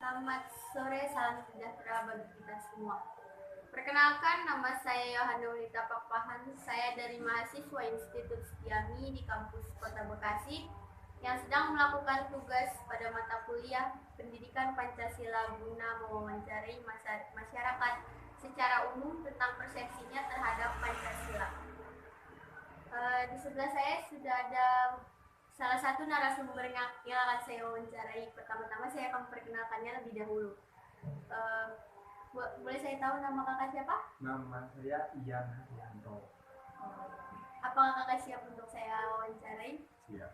Selamat sore, salam sejahtera bagi kita semua. Perkenalkan, nama saya Yohana Unita Pakpahan. Saya dari mahasiswa Institut Setiami di kampus Kota Bekasi yang sedang melakukan tugas pada mata kuliah Pendidikan Pancasila guna mewawancarai masyarakat secara umum tentang persepsinya terhadap Pancasila. Di sebelah saya sudah ada salah satu narasumber yang akan saya wawancarai. Pertama-tama saya akan memperkenalkannya lebih dahulu. Boleh saya tahu nama kakak siapa? Nama saya Ian Haryanto. Apakah kakak siap untuk saya wawancarai? Siap.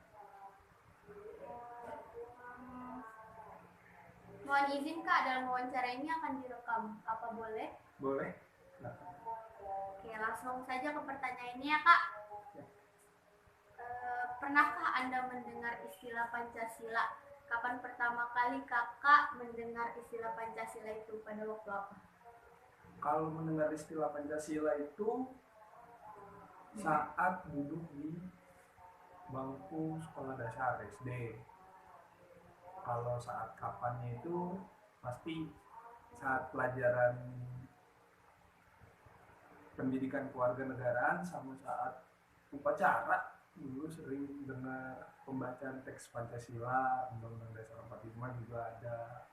Mohon izin kak, dalam wawancara ini akan direkam. Apa boleh? Boleh. Oke, langsung saja ke pertanyaannya ya kak. Pernahkah Anda mendengar istilah Pancasila? Kapan pertama kali kakak mendengar istilah Pancasila itu, pada waktu apa? Kalau mendengar istilah Pancasila itu saat duduk di bangku sekolah dasar SD. Kalau saat kapannya itu pasti saat pelajaran pendidikan kewarganegaraan sama saat upacara. Dulu sering dengar pembacaan teks Pancasila, Undang-Undang Dasar 45 juga ada.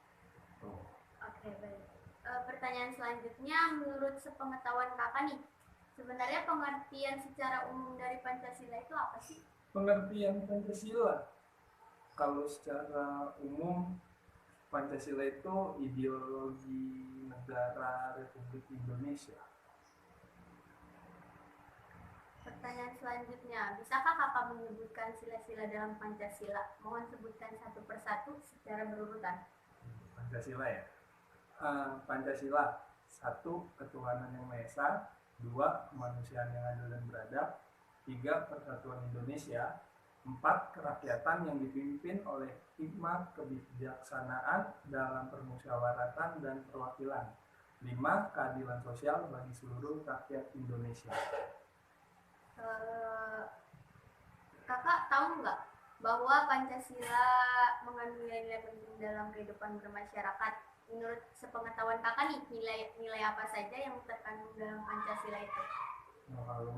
Tuh. Oke, baik. Pertanyaan selanjutnya, menurut sepengetahuan kakak nih, sebenarnya pengertian secara umum dari Pancasila itu apa sih? Pengertian Pancasila, kalau secara umum Pancasila itu ideologi negara Republik Indonesia. Pertanyaan selanjutnya, bisakah kakak menyebutkan sila-sila dalam Pancasila? Mohon sebutkan satu persatu secara berurutan. Pancasila ya. Pancasila, 1. Ketuhanan yang Maha Esa, 2. Kemanusiaan yang adil dan beradab, 3. Persatuan Indonesia, 4. Kerakyatan yang dipimpin oleh hikmat kebijaksanaan dalam permusyawaratan dan perwakilan, 5. Keadilan sosial bagi seluruh rakyat Indonesia. Kakak tahu nggak bahwa Pancasila mengandung nilai-nilai penting dalam kehidupan bermasyarakat? Menurut sepengetahuan kakak nih, nilai apa saja yang terkandung dalam Pancasila itu? Nah, kalau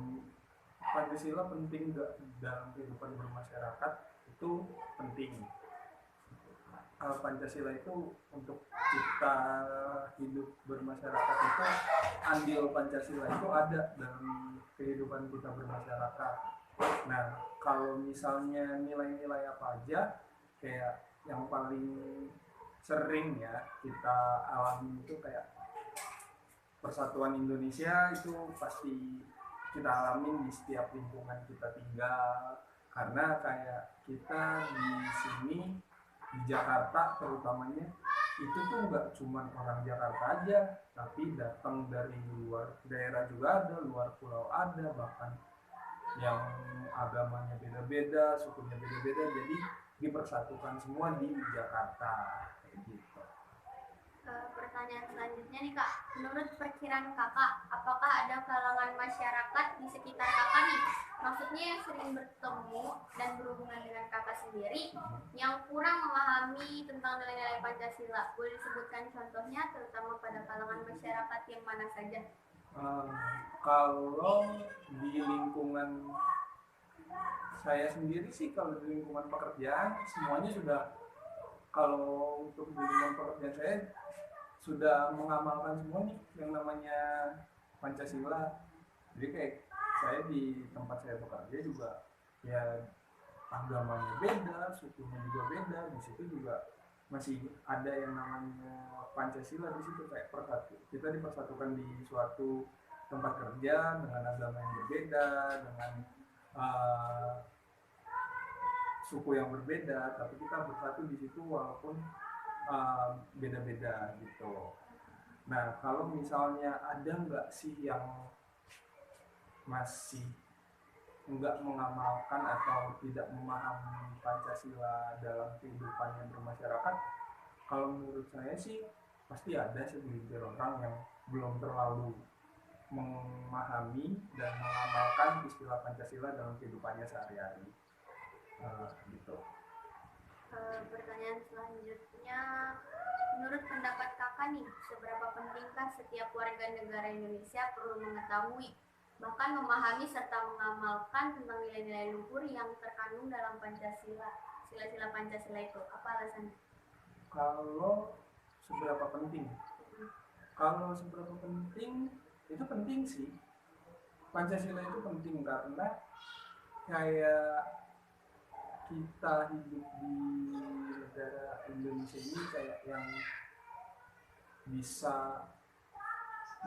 Pancasila penting dalam kehidupan bermasyarakat itu penting. Pancasila itu untuk kita hidup bermasyarakat itu, andil Pancasila itu ada dalam kehidupan kita bermasyarakat. Nah, kalau misalnya nilai-nilai apa aja, kayak yang paling sering ya kita alami itu kayak persatuan Indonesia, itu pasti kita alamin di setiap lingkungan kita tinggal, karena kayak kita di sini di Jakarta terutamanya itu tuh nggak cuma orang Jakarta aja, tapi datang dari luar daerah juga ada, luar pulau ada, bahkan yang agamanya beda-beda, sukunya beda-beda, jadi dipersatukan semua di Jakarta kayak gitu. Pertanyaan selanjutnya nih kak, menurut perkiraan kakak, apakah ada kalangan masyarakat di sekitar kakak nih, maksudnya yang sering bertemu dan berhubungan dengan kakak sendiri, yang kurang memahami tentang nilai-nilai Pancasila? Boleh disebutkan contohnya, terutama pada kalangan masyarakat yang mana saja? Kalau di lingkungan saya sendiri sih, kalau di lingkungan pekerjaan semuanya sudah, kalau untuk di lingkungan pekerjaan saya sudah mengamalkan semua nih yang namanya Pancasila. Jadi kayak saya di tempat saya bekerja juga ya agamanya beda, sukunya juga beda, di situ juga masih ada yang namanya Pancasila di situ, kayak kita dipersatukan di suatu tempat kerja dengan agama yang berbeda, dengan suku yang berbeda, tapi kita bersatu di situ walaupun beda-beda gitu. Nah, kalau misalnya ada nggak sih yang masih nggak mengamalkan atau tidak memahami Pancasila dalam kehidupannya bermasyarakat, kalau menurut saya sih pasti ada segelintir orang yang belum terlalu memahami dan mengamalkan istilah Pancasila dalam kehidupannya sehari-hari. Gitu. Pertanyaan selanjutnya, Menurut pendapat kakak nih, seberapa pentingkah setiap warga negara Indonesia perlu mengetahui, bahkan memahami serta mengamalkan tentang nilai-nilai luhur yang terkandung dalam Pancasila? Sila-sila Pancasila itu, apa alasannya? Kalau seberapa penting? Kalau seberapa penting, itu penting sih. Pancasila itu penting karena kayak kita hidup di negara Indonesia ini kayak yang bisa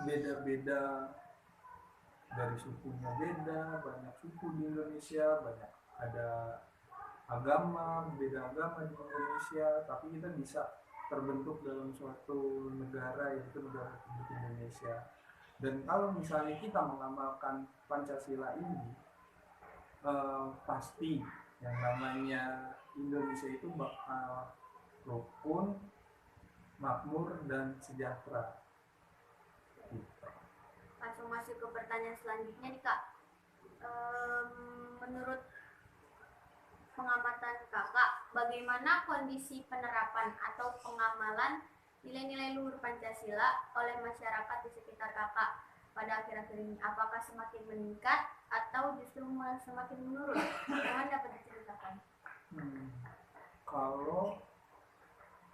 beda-beda, dari sukunya beda, banyak suku di Indonesia, banyak ada agama, beda agama di Indonesia, tapi kita bisa terbentuk dalam suatu negara, yaitu negara Republik Indonesia. Dan kalau misalnya kita mengamalkan Pancasila ini, pasti yang namanya Indonesia itu bakal rukun, makmur, dan sejahtera. Gitu. Langsung masuk ke pertanyaan selanjutnya nih kak. Menurut pengamatan kakak, bagaimana kondisi penerapan atau pengamalan nilai-nilai luhur Pancasila oleh masyarakat di sekitar kakak pada akhir-akhir ini? Apakah semakin meningkat atau justru semakin menurun? Mohon dapat diceritakan. Kalau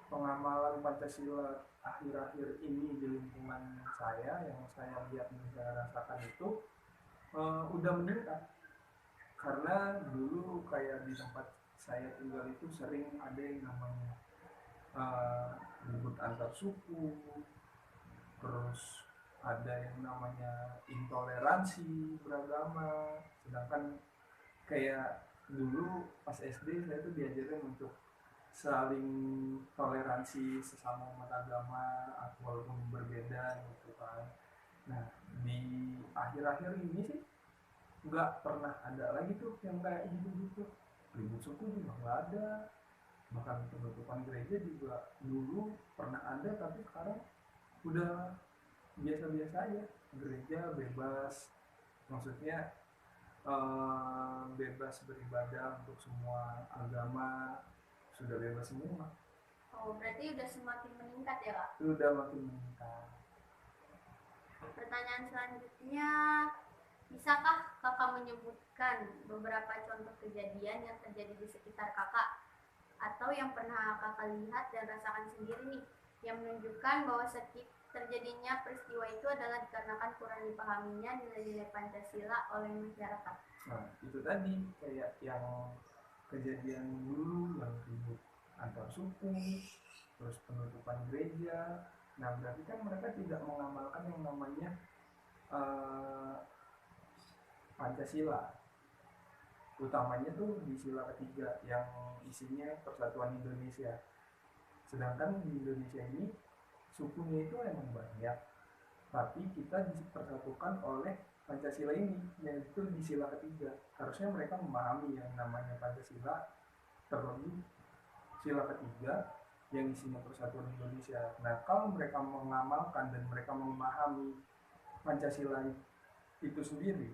pengamalan Pancasila akhir-akhir ini di lingkungan saya, yang saya lihat dan saya rasakan itu udah meningkat. Karena dulu kayak di tempat saya tinggal itu sering ada yang namanya ribut antar suku, terus ada yang namanya intoleransi beragama. Sedangkan kayak dulu pas SD saya tuh diajarin untuk saling toleransi sesama umat agama walaupun berbeda gitu kan. Nah di akhir-akhir ini sih nggak pernah ada lagi tuh yang kayak gitu-gitu. Ribut suku juga nggak ada, bahkan penutupan gereja juga dulu pernah ada, tapi sekarang udah biasa-biasa aja. Gereja bebas, maksudnya bebas beribadah untuk semua agama, sudah bebas semua. Oh, berarti udah semakin meningkat ya kak? Sudah makin meningkat. Pertanyaan selanjutnya, bisakah kakak menyebutkan beberapa contoh kejadian yang terjadi di sekitar kakak atau yang pernah kakak lihat dan rasakan sendiri nih, yang menunjukkan bahwa terjadinya peristiwa itu adalah dikarenakan kurang dipahaminya nilai-nilai Pancasila oleh masyarakat? Nah, itu tadi kayak yang kejadian dulu yang ribut antar suku, terus penutupan gereja. Nah, berarti kan mereka tidak mengamalkan yang namanya Pancasila. Utamanya tuh di sila ketiga yang isinya persatuan Indonesia. Sedangkan di Indonesia ini sukunya itu emang banyak, tapi kita dipersatukan oleh Pancasila ini, yaitu di sila ketiga. Harusnya mereka memahami yang namanya Pancasila, terlebih sila ketiga yang isinya persatuan Indonesia. Nah, kalau mereka mengamalkan dan mereka memahami Pancasila itu sendiri,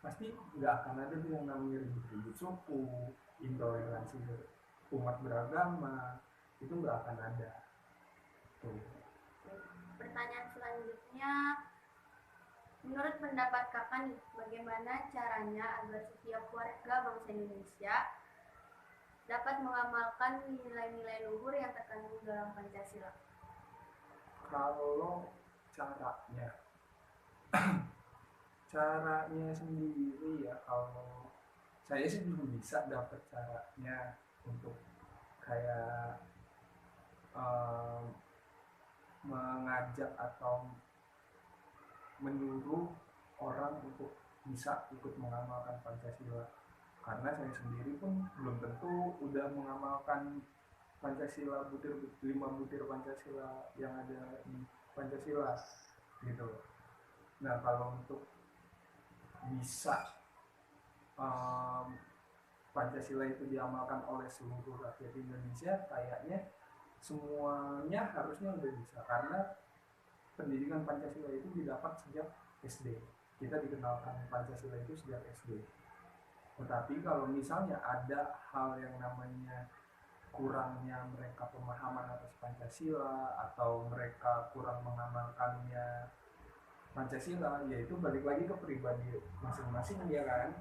pasti nggak akan ada tuh yang namanya ribut-ribut suku, intoleransi umat beragama, itu nggak akan ada. Tuh. Pertanyaan selanjutnya, menurut pendapat kakak nih, bagaimana caranya agar setiap warga bangsa Indonesia dapat mengamalkan nilai-nilai luhur yang terkandung dalam Pancasila? Kalau caranya sendiri ya, kalau saya sih belum bisa dapat caranya untuk kayak mengajak atau menyuruh orang untuk bisa ikut mengamalkan Pancasila, karena saya sendiri pun belum tentu udah mengamalkan Pancasila, 5 butir Pancasila yang ada di Pancasila gitu. Nah, kalau untuk bisa Pancasila itu diamalkan oleh seluruh rakyat Indonesia, kayaknya semuanya harusnya udah bisa, karena pendidikan Pancasila itu didapat sejak SD. Kita dikenalkan Pancasila itu sejak SD. Tetapi kalau misalnya ada hal yang namanya kurangnya mereka pemahaman atas Pancasila atau mereka kurang mengamalkannya Pancasila, yaitu balik lagi ke pribadi masing-masing ya kan,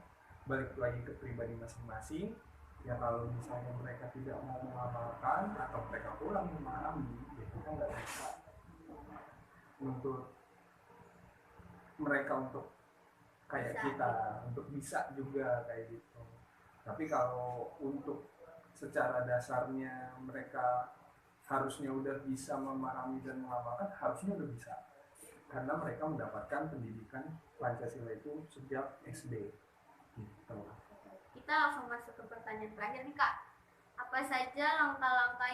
balik lagi ke pribadi masing-masing. Ya kalau misalnya mereka tidak mau mengamalkan atau mereka kurang memahami, ya kita nggak bisa untuk mereka untuk kayak Bisa. kita untuk bisa juga kayak gitu. Tapi kalau untuk secara dasarnya mereka harusnya udah bisa memahami dan mengamalkan, harusnya udah bisa karena mereka mendapatkan pendidikan Pancasila itu sejak SD gitu. Kita langsung masuk ke pertanyaan terakhir nih Kak. Apa saja langkah-langkah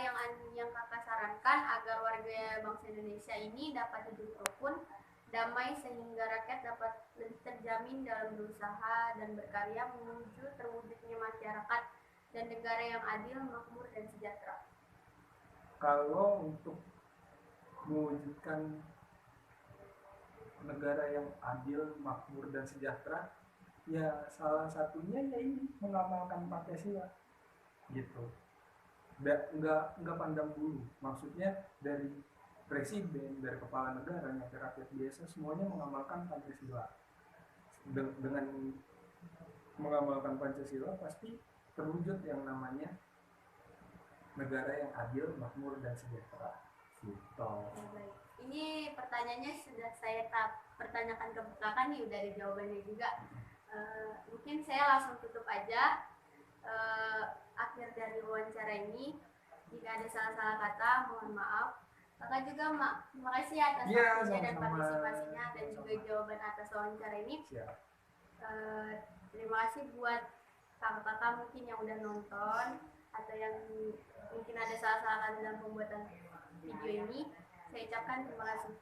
yang Kakak sarankan agar warga bangsa Indonesia ini dapat hidup rukun, damai sehingga rakyat dapat lebih terjamin dalam berusaha dan berkarya menuju terwujudnya masyarakat dan negara yang adil, makmur dan sejahtera? Kalau untuk mewujudkan negara yang adil, makmur dan sejahtera, ya salah satunya ya ini mengamalkan Pancasila gitu. Nggak pandang bulu, maksudnya dari presiden, dari kepala negara sampai rakyat biasa semuanya mengamalkan Pancasila. Dengan mengamalkan Pancasila pasti terwujud yang namanya negara yang adil, makmur dan sejahtera gitu. Baik. Ini pertanyaannya sudah saya pertanyakan ke Kakak nih, udah ada jawabannya juga. Mungkin saya langsung tutup aja akhir dari wawancara ini. Jika ada salah-salah kata, mohon maaf. Kakak juga terima kasih atas waktunya dan partisipasinya dan juga jawaban atas wawancara ini. Terima kasih buat kakak-kakak mungkin yang udah nonton atau yang mungkin ada salah-salah kata dalam pembuatan video ini. Saya ucapkan terima kasih.